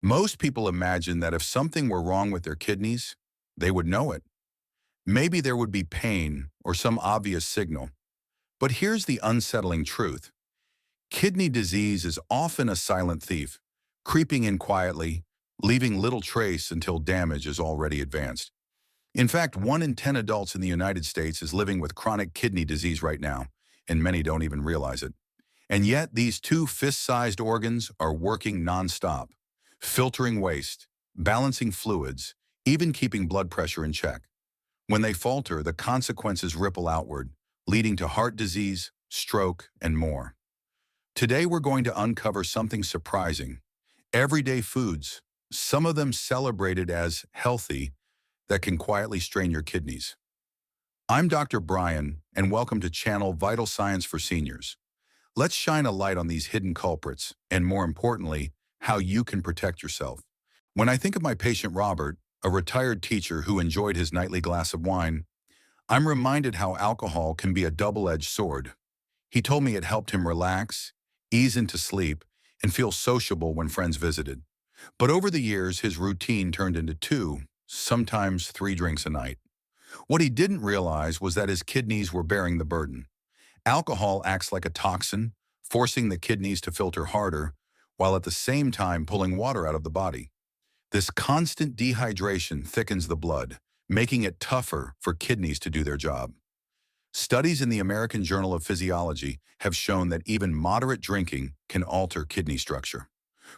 Most people imagine that if something were wrong with their kidneys, they would know it. Maybe there would be pain or some obvious signal. But here's the unsettling truth. Kidney disease is often a silent thief, creeping in quietly, leaving little trace until damage is already advanced. In fact, 1 in 10 adults in the United States is living with chronic kidney disease right now, and many don't even realize it. And yet, these two fist-sized organs are working nonstop, filtering waste, balancing fluids, even keeping blood pressure in check. When they falter, the consequences ripple outward, leading to heart disease, stroke, and more. Today, we're going to uncover something surprising. Everyday foods, some of them celebrated as healthy, that can quietly strain your kidneys. I'm Dr. Brian, and welcome to Channel Vital Science for Seniors. Let's shine a light on these hidden culprits, and more importantly, how you can protect yourself. When I think of my patient Robert, a retired teacher who enjoyed his nightly glass of wine, I'm reminded how alcohol can be a double-edged sword. He told me it helped him relax, ease into sleep, and feel sociable when friends visited. But over the years, his routine turned into 2, sometimes 3 drinks a night. What he didn't realize was that his kidneys were bearing the burden. Alcohol acts like a toxin, forcing the kidneys to filter harder, while at the same time pulling water out of the body. This constant dehydration thickens the blood, making it tougher for kidneys to do their job. Studies in the American Journal of Physiology have shown that even moderate drinking can alter kidney structure.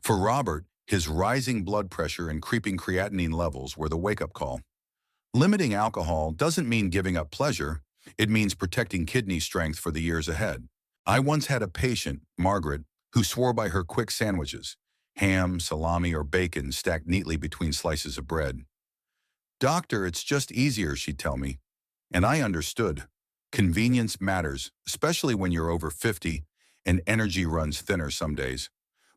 For Robert, his rising blood pressure and creeping creatinine levels were the wake-up call. Limiting alcohol doesn't mean giving up pleasure, it means protecting kidney strength for the years ahead. I once had a patient, Margaret, who swore by her quick sandwiches, ham, salami, or bacon stacked neatly between slices of bread. "Doctor, it's just easier," she'd tell me. And I understood. Convenience matters, especially when you're over 50 and energy runs thinner some days.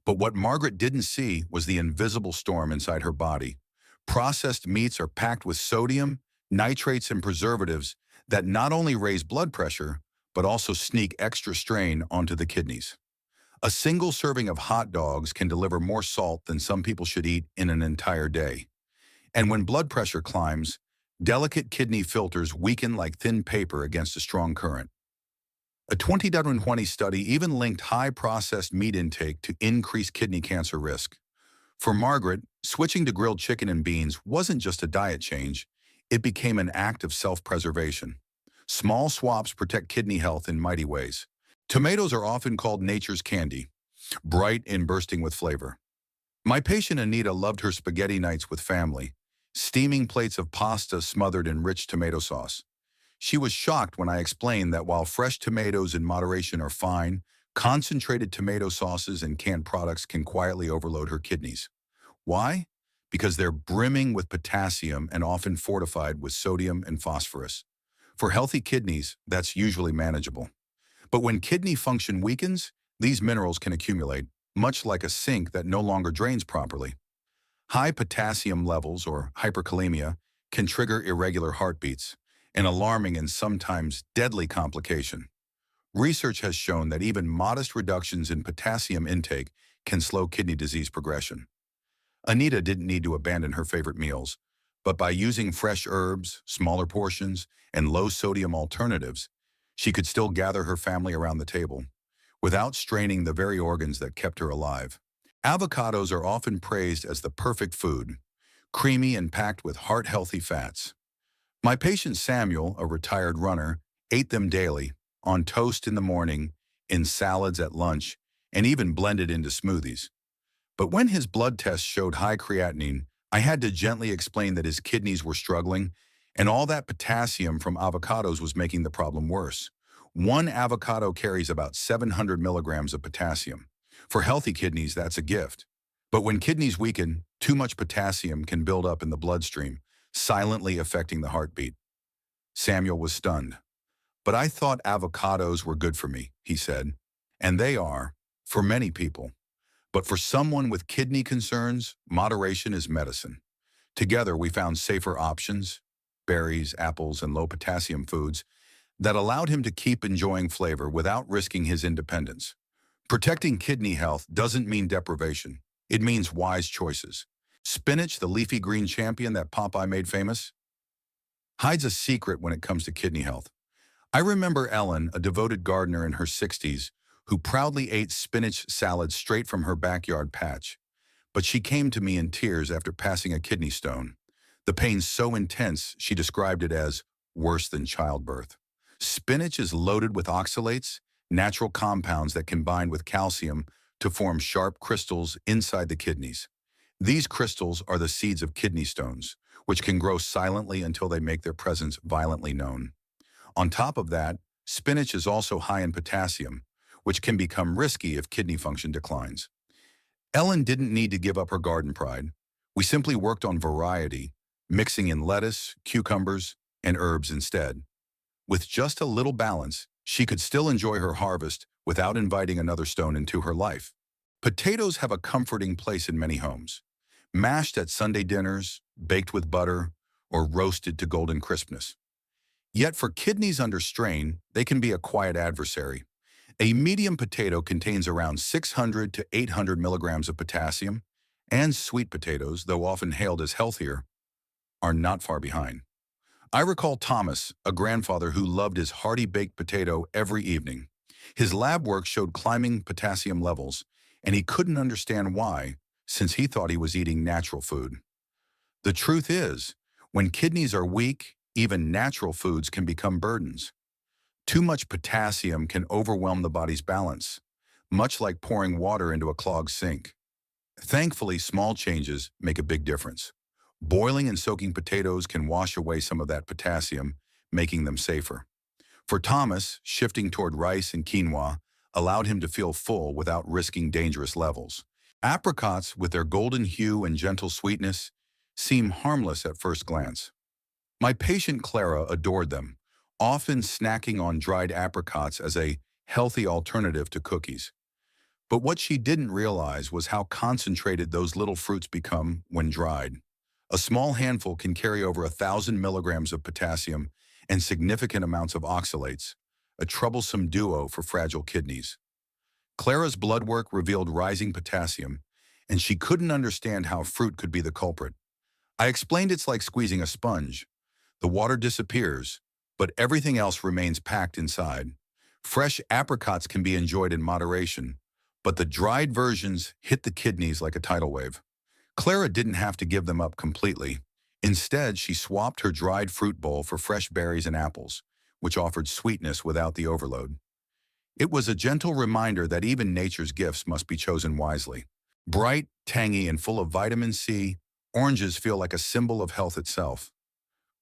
But what Margaret didn't see was the invisible storm inside her body. Processed meats are packed with sodium, nitrates, and preservatives that not only raise blood pressure, but also sneak extra strain onto the kidneys. A single serving of hot dogs can deliver more salt than some people should eat in an entire day. And when blood pressure climbs, delicate kidney filters weaken like thin paper against a strong current. A 2020 study even linked high processed meat intake to increased kidney cancer risk. For Margaret, switching to grilled chicken and beans wasn't just a diet change, it became an act of self-preservation. Small swaps protect kidney health in mighty ways. Tomatoes are often called nature's candy, bright and bursting with flavor. My patient Anita loved her spaghetti nights with family, steaming plates of pasta smothered in rich tomato sauce. She was shocked when I explained that while fresh tomatoes in moderation are fine, concentrated tomato sauces and canned products can quietly overload her kidneys. Why? Because they're brimming with potassium and often fortified with sodium and phosphorus. For healthy kidneys, that's usually manageable. But when kidney function weakens, these minerals can accumulate, much like a sink that no longer drains properly. High potassium levels, or hyperkalemia, can trigger irregular heartbeats, an alarming and sometimes deadly complication. Research has shown that even modest reductions in potassium intake can slow kidney disease progression. Anita didn't need to abandon her favorite meals, but by using fresh herbs, smaller portions, and low-sodium alternatives, she could still gather her family around the table, without straining the very organs that kept her alive. Avocados are often praised as the perfect food, creamy and packed with heart-healthy fats. My patient Samuel, a retired runner, ate them daily, on toast in the morning, in salads at lunch, and even blended into smoothies. But when his blood tests showed high creatinine, I had to gently explain that his kidneys were struggling, and all that potassium from avocados was making the problem worse. One avocado carries about 700 milligrams of potassium. For healthy kidneys, that's a gift. But when kidneys weaken, too much potassium can build up in the bloodstream, silently affecting the heartbeat. Samuel was stunned. "But I thought avocados were good for me," he said. "And they are, for many people. But for someone with kidney concerns, moderation is medicine." Together, we found safer options, berries, apples, and low-potassium foods, that allowed him to keep enjoying flavor without risking his independence. Protecting kidney health doesn't mean deprivation. It means wise choices. Spinach, the leafy green champion that Popeye made famous, hides a secret when it comes to kidney health. I remember Ellen, a devoted gardener in her 60s, who proudly ate spinach salad straight from her backyard patch. But she came to me in tears after passing a kidney stone. The pain so intense, she described it as worse than childbirth. Spinach is loaded with oxalates, natural compounds that combine with calcium to form sharp crystals inside the kidneys. These crystals are the seeds of kidney stones, which can grow silently until they make their presence violently known. On top of that, spinach is also high in potassium, which can become risky if kidney function declines. Ellen didn't need to give up her garden pride. We simply worked on variety, mixing in lettuce, cucumbers, and herbs instead. With just a little balance, she could still enjoy her harvest without inviting another stone into her life. Potatoes have a comforting place in many homes. Mashed at Sunday dinners, baked with butter, or roasted to golden crispness. Yet for kidneys under strain, they can be a quiet adversary. A medium potato contains around 600 to 800 milligrams of potassium, and sweet potatoes, though often hailed as healthier, are not far behind. I recall Thomas, a grandfather who loved his hearty baked potato every evening. His lab work showed climbing potassium levels, and he couldn't understand why, since he thought he was eating natural food. The truth is, when kidneys are weak, even natural foods can become burdens. Too much potassium can overwhelm the body's balance, much like pouring water into a clogged sink. Thankfully, small changes make a big difference. Boiling and soaking potatoes can wash away some of that potassium, making them safer. For Thomas, shifting toward rice and quinoa allowed him to feel full without risking dangerous levels. Apricots, with their golden hue and gentle sweetness, seem harmless at first glance. My patient Clara adored them, often snacking on dried apricots as a healthy alternative to cookies. But what she didn't realize was how concentrated those little fruits become when dried. A small handful can carry over 1,000 milligrams of potassium and significant amounts of oxalates, a troublesome duo for fragile kidneys. Clara's blood work revealed rising potassium, and she couldn't understand how fruit could be the culprit. I explained it's like squeezing a sponge. The water disappears, but everything else remains packed inside. Fresh apricots can be enjoyed in moderation, but the dried versions hit the kidneys like a tidal wave. Clara didn't have to give them up completely. Instead, she swapped her dried fruit bowl for fresh berries and apples, which offered sweetness without the overload. It was a gentle reminder that even nature's gifts must be chosen wisely. Bright, tangy, and full of vitamin C, oranges feel like a symbol of health itself.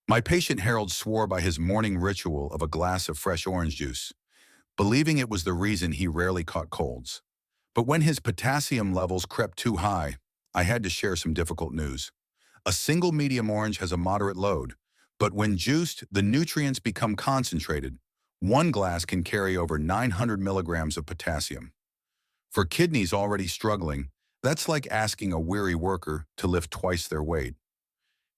My patient Harold swore by his morning ritual of a glass of fresh orange juice, believing it was the reason he rarely caught colds. But when his potassium levels crept too high, I had to share some difficult news. A single medium orange has a moderate load, but when juiced, the nutrients become concentrated. One glass can carry over 900 milligrams of potassium. For kidneys already struggling, that's like asking a weary worker to lift twice their weight.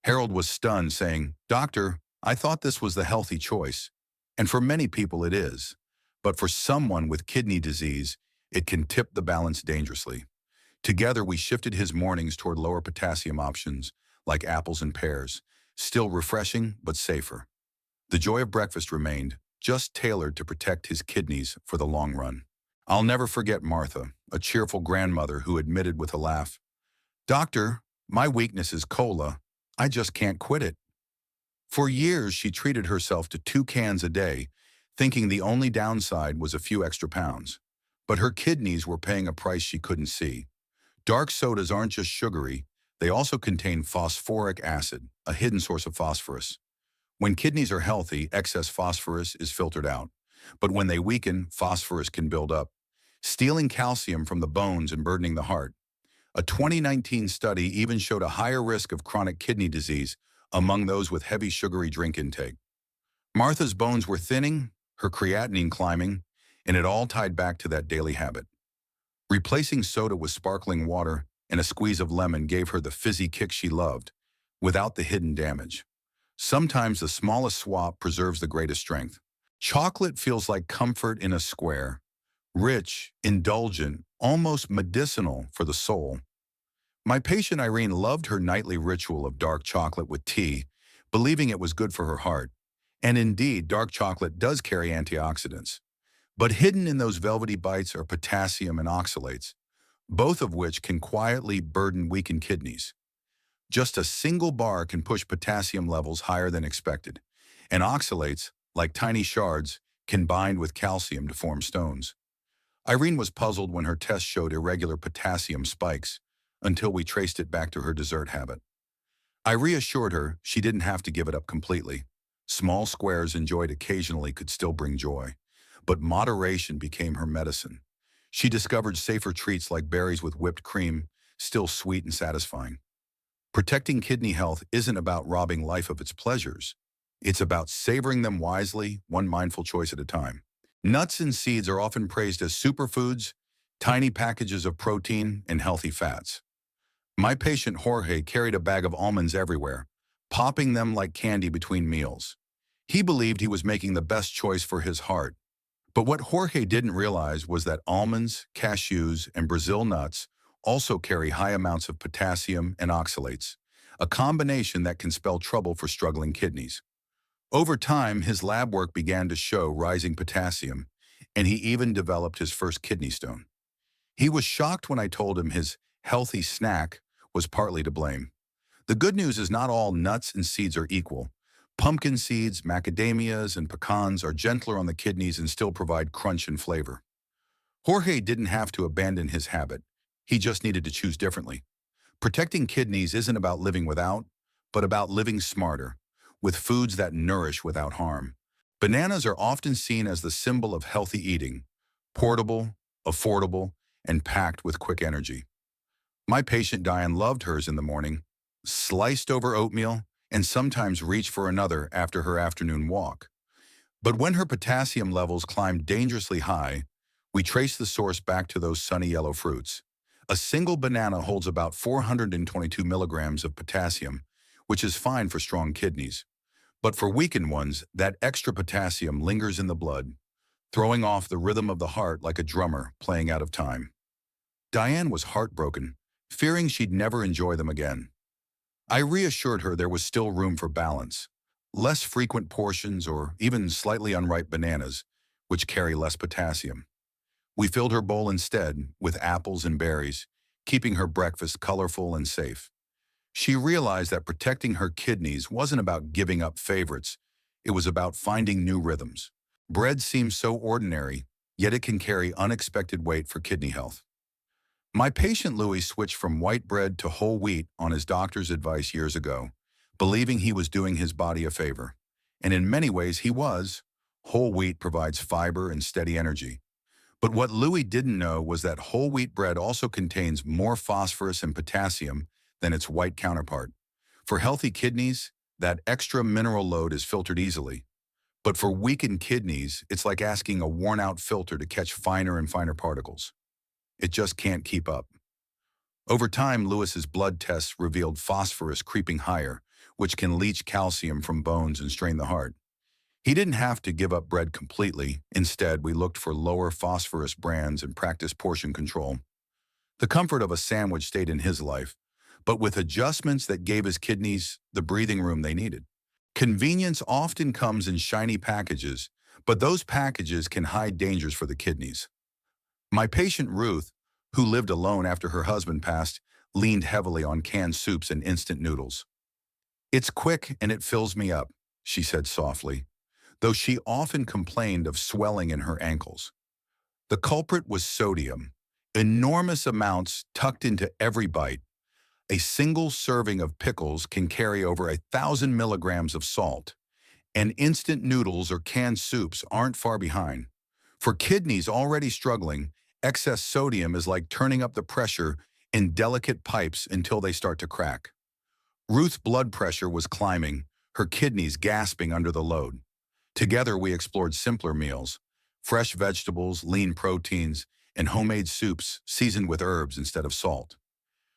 Harold was stunned, saying, "Doctor, I thought this was the healthy choice." And for many people it is. But for someone with kidney disease, it can tip the balance dangerously. Together, we shifted his mornings toward lower potassium options, like apples and pears, still refreshing but safer. The joy of breakfast remained, just tailored to protect his kidneys for the long run. I'll never forget Martha, a cheerful grandmother who admitted with a laugh, "Doctor, my weakness is cola. I just can't quit it." For years, she treated herself to 2 cans a day, thinking the only downside was a few extra pounds. But her kidneys were paying a price she couldn't see. Dark sodas aren't just sugary, they also contain phosphoric acid, a hidden source of phosphorus. When kidneys are healthy, excess phosphorus is filtered out. But when they weaken, phosphorus can build up, stealing calcium from the bones and burdening the heart. A 2019 study even showed a higher risk of chronic kidney disease among those with heavy sugary drink intake. Martha's bones were thinning, her creatinine climbing, and it all tied back to that daily habit. Replacing soda with sparkling water and a squeeze of lemon gave her the fizzy kick she loved, without the hidden damage. Sometimes the smallest swap preserves the greatest strength. Chocolate feels like comfort in a square, rich, indulgent, almost medicinal for the soul. My patient Irene loved her nightly ritual of dark chocolate with tea, believing it was good for her heart. And indeed, dark chocolate does carry antioxidants. But hidden in those velvety bites are potassium and oxalates, both of which can quietly burden weakened kidneys. Just a single bar can push potassium levels higher than expected, and oxalates, like tiny shards, can bind with calcium to form stones. Irene was puzzled when her test showed irregular potassium spikes, until we traced it back to her dessert habit. I reassured her she didn't have to give it up completely. Small squares enjoyed occasionally could still bring joy, but moderation became her medicine. She discovered safer treats like berries with whipped cream, still sweet and satisfying. Protecting kidney health isn't about robbing life of its pleasures. It's about savoring them wisely, one mindful choice at a time. Nuts and seeds are often praised as superfoods, tiny packages of protein and healthy fats. My patient Jorge carried a bag of almonds everywhere, popping them like candy between meals. He believed he was making the best choice for his heart. But what Jorge didn't realize was that almonds, cashews, and Brazil nuts also carry high amounts of potassium and oxalates, a combination that can spell trouble for struggling kidneys. Over time, his lab work began to show rising potassium, and he even developed his first kidney stone. He was shocked when I told him his healthy snack was partly to blame. The good news is not all nuts and seeds are equal. Pumpkin seeds, macadamias, and pecans are gentler on the kidneys and still provide crunch and flavor. Jorge didn't have to abandon his habit. He just needed to choose differently. Protecting kidneys isn't about living without, but about living smarter, with foods that nourish without harm. Bananas are often seen as the symbol of healthy eating, portable, affordable, and packed with quick energy. My patient Diane loved hers in the morning, sliced over oatmeal, and sometimes reached for another after her afternoon walk. But when her potassium levels climbed dangerously high, we traced the source back to those sunny yellow fruits. A single banana holds about 422 milligrams of potassium, which is fine for strong kidneys. But for weakened ones, that extra potassium lingers in the blood, throwing off the rhythm of the heart like a drummer playing out of time. Diane was heartbroken, fearing she'd never enjoy them again. I reassured her there was still room for balance, less frequent portions or even slightly unripe bananas, which carry less potassium. We filled her bowl instead with apples and berries, keeping her breakfast colorful and safe. She realized that protecting her kidneys wasn't about giving up favorites, it was about finding new rhythms. Bread seems so ordinary, yet it can carry unexpected weight for kidney health. My patient Louis switched from white bread to whole wheat on his doctor's advice years ago, believing he was doing his body a favor. And in many ways he was. Whole wheat provides fiber and steady energy. But what Louis didn't know was that whole wheat bread also contains more phosphorus and potassium than its white counterpart. For healthy kidneys, that extra mineral load is filtered easily. But for weakened kidneys, it's like asking a worn-out filter to catch finer and finer particles. It just can't keep up. Over time, Lewis's blood tests revealed phosphorus creeping higher, which can leach calcium from bones and strain the heart. He didn't have to give up bread completely. Instead, we looked for lower phosphorus brands and practiced portion control. The comfort of a sandwich stayed in his life, but with adjustments that gave his kidneys the breathing room they needed. Convenience often comes in shiny packages, but those packages can hide dangers for the kidneys. My patient Ruth, who lived alone after her husband passed, leaned heavily on canned soups and instant noodles. "It's quick and it fills me up," she said softly, though she often complained of swelling in her ankles. The culprit was sodium, enormous amounts tucked into every bite. A single serving of pickles can carry over 1,000 milligrams of salt, and instant noodles or canned soups aren't far behind. For kidneys already struggling, excess sodium is like turning up the pressure in delicate pipes until they start to crack. Ruth's blood pressure was climbing, her kidneys gasping under the load. Together we explored simpler meals, fresh vegetables, lean proteins, and homemade soups seasoned with herbs instead of salt.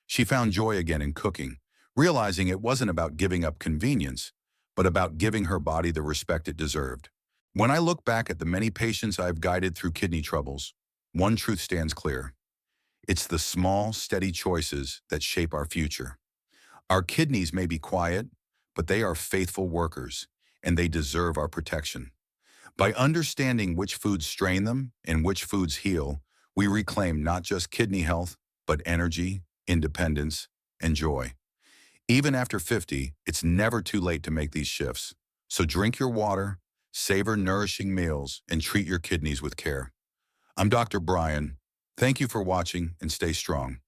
She found joy again in cooking, realizing it wasn't about giving up convenience, but about giving her body the respect it deserved. When I look back at the many patients I've guided through kidney troubles, one truth stands clear. It's the small, steady choices that shape our future. Our kidneys may be quiet, but they are faithful workers, and they deserve our protection. By understanding which foods strain them and which foods heal, we reclaim not just kidney health, but energy, independence, and joy. Even after 50, it's never too late to make these shifts. So drink your water, savor nourishing meals, and treat your kidneys with care. I'm Dr. Brian. Thank you for watching and stay strong.